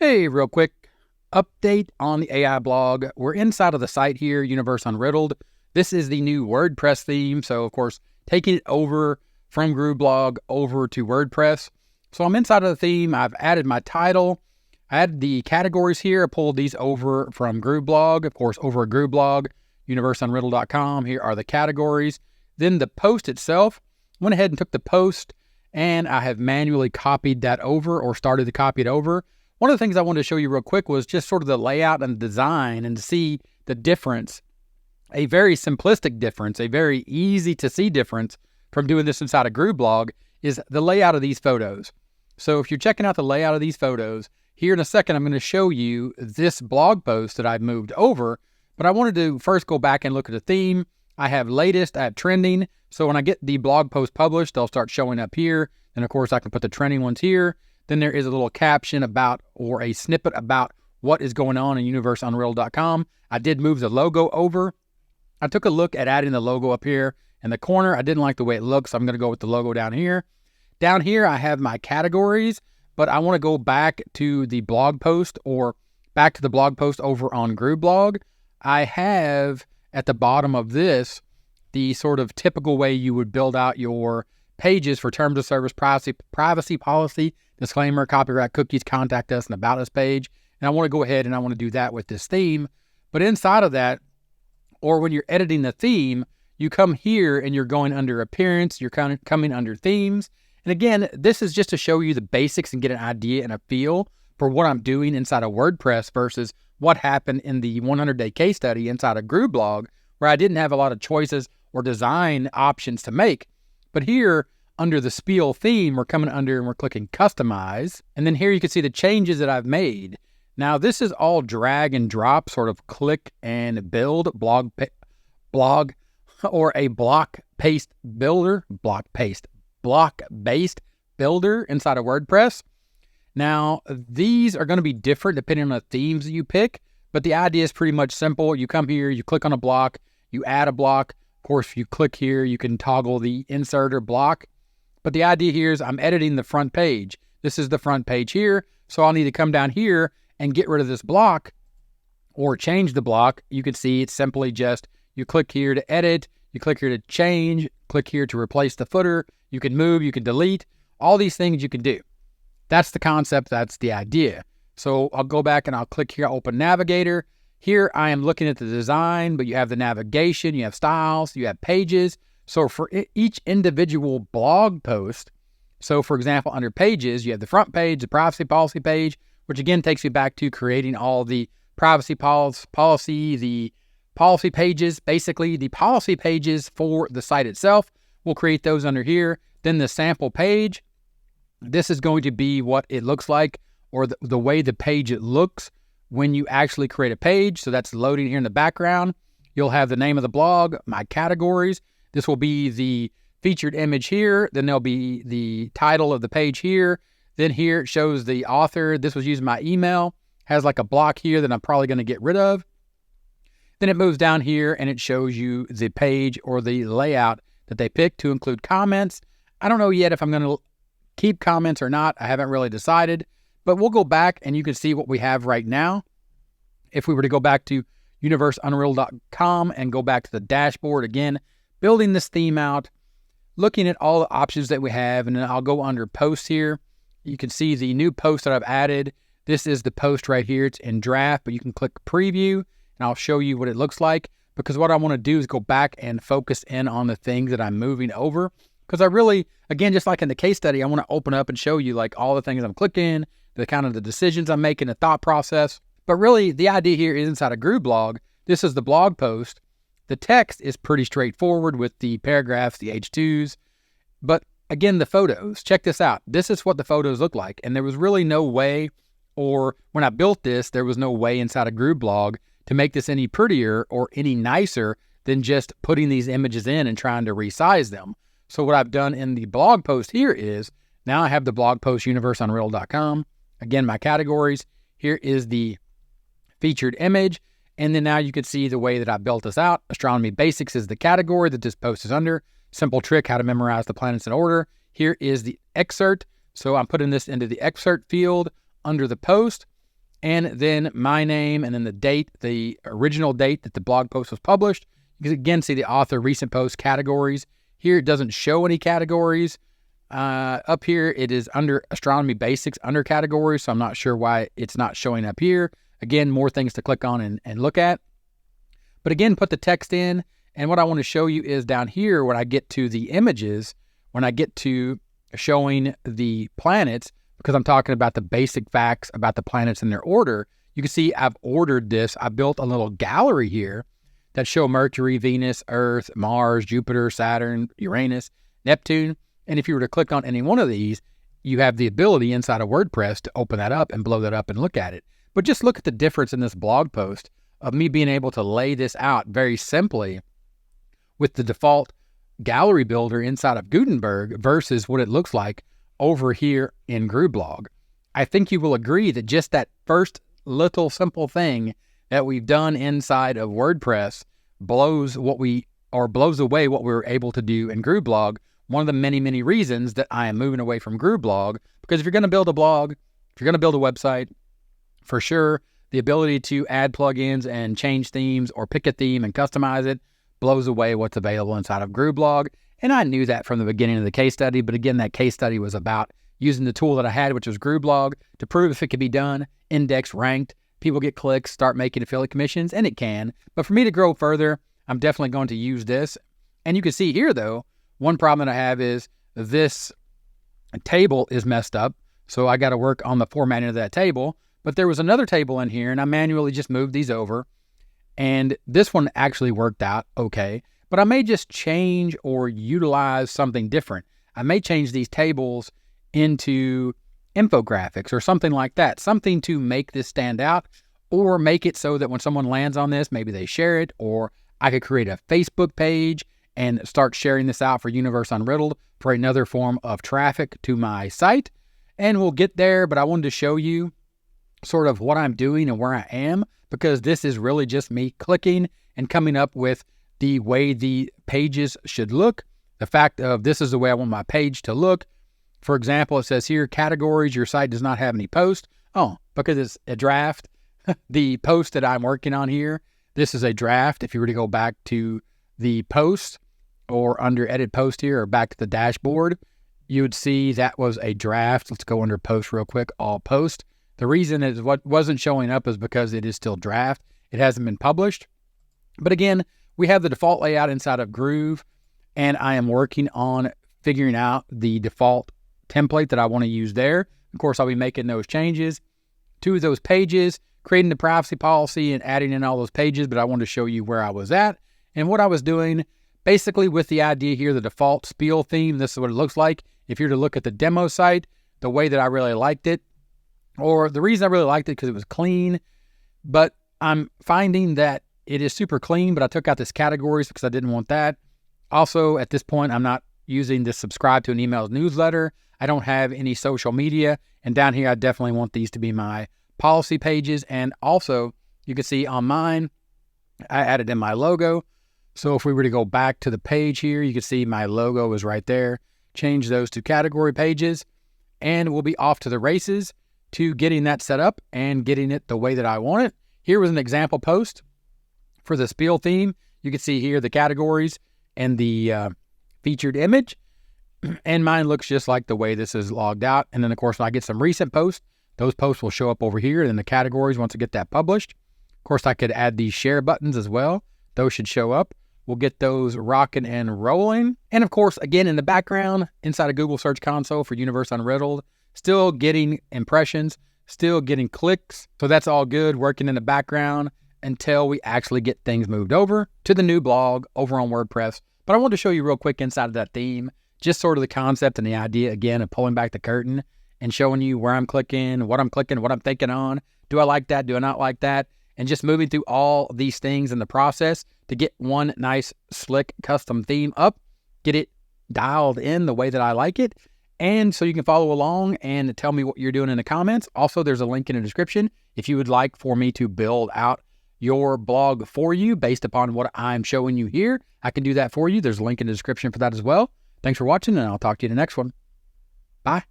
Hey, real quick update on the AI blog. We're inside of the site here, Universe Unriddled. This is the new WordPress theme. So, of course, taking it over from Grooveblog over to WordPress. So I'm inside of the theme. I've added my title. I added the categories here. I pulled these over from Grooveblog. Of course, over at Grooveblog, universeunriddled.com. Here are the categories. Then the post itself. Went ahead and took the post, and I have manually copied that over or started to copy it over. One of the things I wanted to show you real quick was just sort of the layout and design and to see the difference, a very simplistic difference, a very easy to see difference from doing this inside of Grooveblog is the layout of these photos. So if you're checking out the layout of these photos, here in a second, I'm going to show you this blog post that I've moved over, but I wanted to first go back and look at the theme. I have latest, I have trending. So when I get the blog post published, they'll start showing up here. And of course I can put the trending ones here. Then there is a little caption about, or a snippet about what is going on in universeunriddled.com. I did move the logo over. I took a look at adding the logo up here in the corner. I didn't like the way it looks, so I'm going to go with the logo down here. Down here, I have my categories, but I want to go back to the blog post or back to the blog post over on Grooveblog. I have at the bottom of this, the sort of typical way you would build out your pages for terms of service, privacy policy, disclaimer, copyright, cookies, contact us, and about us page. And I want to go ahead and I want to do that with this theme. But inside of that, or when you're editing the theme, you come here and you're going under appearance, you're kind of coming under themes. And again, this is just to show you the basics and get an idea and a feel for what I'm doing inside of WordPress versus what happened in the 100-day case study inside of Grooveblog, where I didn't have a lot of choices or design options to make. But here, under the Spiel theme, we're coming under and we're clicking Customize. And then here you can see the changes that I've made. Now, this is all drag and drop, sort of click and build, blog or a block-based builder inside of WordPress. Now, these are going to be different depending on the themes that you pick, but the idea is pretty much simple. You come here, you click on a block, you add a block. Of course, if you click here, you can toggle the insert or block. But the idea here is I'm editing the front page. This is the front page here, so I'll need to come down here and get rid of this block or change the block. You can see it's simply just you click here to edit, you click here to change, click here to replace the footer. You can move, you can delete, all these things you can do. That's the concept, that's the idea. So I'll go back and I'll click here, open Navigator. Here I am looking at the design, but you have the navigation, you have styles, you have pages. So for each individual blog post, so for example, under pages, you have the front page, the privacy policy page, which again takes you back to creating all the privacy policy, the policy pages, basically the policy pages for the site itself. We'll create those under here. Then the sample page, this is going to be what it looks like, or the way the page it looks when you actually create a page. So that's loading here in the background. You'll have the name of the blog, my categories. This will be the featured image here. Then there'll be the title of the page here. Then here it shows the author. This was using my email. Has like a block here that I'm probably going to get rid of. Then it moves down here and it shows you the page or the layout that they picked to include comments. I don't know yet if I'm going to keep comments or not. I haven't really decided. But we'll go back and you can see what we have right now. If we were to go back to universeunriddled.com and go back to the dashboard again, building this theme out, looking at all the options that we have, and then I'll go under posts here. You can see the new post that I've added. This is the post right here. It's in draft, but you can click preview and I'll show you what it looks like, because what I want to do is go back and focus in on the things that I'm moving over. Because I really, again, just like in the case study, I want to open up and show you like all the things I'm clicking, the kind of the decisions I'm making, the thought process. But really the idea here is inside of Grooveblog. This is the blog post. The text is pretty straightforward with the paragraphs, the H2s. But again, the photos, check this out. This is what the photos look like. And there was really no way, or when I built this, there was no way inside of Grooveblog to make this any prettier or any nicer than just putting these images in and trying to resize them. So what I've done in the blog post here is, now I have the blog post universeunriddled.com. Again, my categories. Here is the featured image. And then now you can see the way that I built this out. Astronomy Basics is the category that this post is under. Simple trick, how to memorize the planets in order. Here is the excerpt. So I'm putting this into the excerpt field under the post. and then my name, and then the date, the original date that the blog post was published. You can again see the author, recent post, categories. Here it doesn't show any categories. Up here it is under astronomy basics under categories, so I'm not sure why it's not showing up here. Again, more things to click on and look at. But again, put the text in, and what I want to show you is down here when I get to the images, when I get to showing the planets, because I'm talking about the basic facts about the planets in their order, you can see I've ordered this. I built a little gallery here that show Mercury, Venus, Earth, Mars, Jupiter, Saturn, Uranus, Neptune. And if you were to click on any one of these, you have the ability inside of WordPress to open that up and blow that up and look at it. But just look at the difference in this blog post of me being able to lay this out very simply with the default gallery builder inside of Gutenberg versus what it looks like over here in Grooveblog. I think you will agree that just that first little simple thing that we've done inside of WordPress blows away what we were able to do in Grooveblog. One of the many, many reasons that I am moving away from Grooveblog, because if you're going to build a blog, if you're going to build a website, for sure, the ability to add plugins and change themes or pick a theme and customize it blows away what's available inside of Grooveblog. And I knew that from the beginning of the case study, but again, that case study was about using the tool that I had, which was Grooveblog, to prove if it could be done, indexed, ranked, people get clicks, start making affiliate commissions, and it can. But for me to grow further, I'm definitely going to use this. And you can see here, though, one problem that I have is this table is messed up, so I got to work on the formatting of that table. But there was another table in here, and I manually just moved these over, and this one actually worked out okay. But I may just change or utilize something different. I may change these tables into infographics or something like that, something to make this stand out, or make it so that when someone lands on this, maybe they share it, or I could create a Facebook page and start sharing this out for Universe Unriddled for another form of traffic to my site. And we'll get there, but I wanted to show you sort of what I'm doing and where I am, because this is really just me clicking and coming up with the way the pages should look. The fact of this is the way I want my page to look. For example, it says here, categories, your site does not have any post. Oh, because it's a draft. The post that I'm working on here, this is a draft. If you were to go back to the post or under edit post here or back to the dashboard, you would see that was a draft. Let's go under post real quick, all post. The reason is what wasn't showing up is because it is still draft. It hasn't been published. But again, we have the default layout inside of Groove, and I am working on figuring out the default template that I want to use there. Of course, I'll be making those changes to those pages, creating the privacy policy and adding in all those pages, but I wanted to show you where I was at and what I was doing. Basically, with the idea here, the default Spiel theme, this is what it looks like. If you're to look at the demo site, the way that I really liked it, or the reason I really liked it because it was clean, but I'm finding that it is super clean, but I took out this categories because I didn't want that. Also, at this point, I'm not using this subscribe to an email newsletter. I don't have any social media. And down here, I definitely want these to be my policy pages. And also, you can see on mine, I added in my logo. So if we were to go back to the page here, you can see my logo is right there. Change those to category pages, and we'll be off to the races to getting that set up and getting it the way that I want it. Here was an example post for the Spiel theme. You can see here the categories and the featured image, and mine looks just like the way this is logged out. And then, of course, when I get some recent posts, those posts will show up over here in the categories once I get that published. Of course, I could add these share buttons as well. Those should show up. We'll get those rocking and rolling. And of course, again, in the background, inside of Google Search Console for Universe Unriddled, still getting impressions, still getting clicks. So that's all good, working in the background until we actually get things moved over to the new blog over on WordPress. But I wanted to show you real quick inside of that theme, just sort of the concept and the idea, again, of pulling back the curtain and showing you where I'm clicking, what I'm thinking on. Do I like that? Do I not like that? And just moving through all these things in the process to get one nice, slick, custom theme up, get it dialed in the way that I like it. And so you can follow along and tell me what you're doing in the comments. Also, there's a link in the description if you would like for me to build out your blog for you based upon what I'm showing you here. I can do that for you. There's a link in the description for that as well. Thanks for watching, and I'll talk to you in the next one. Bye.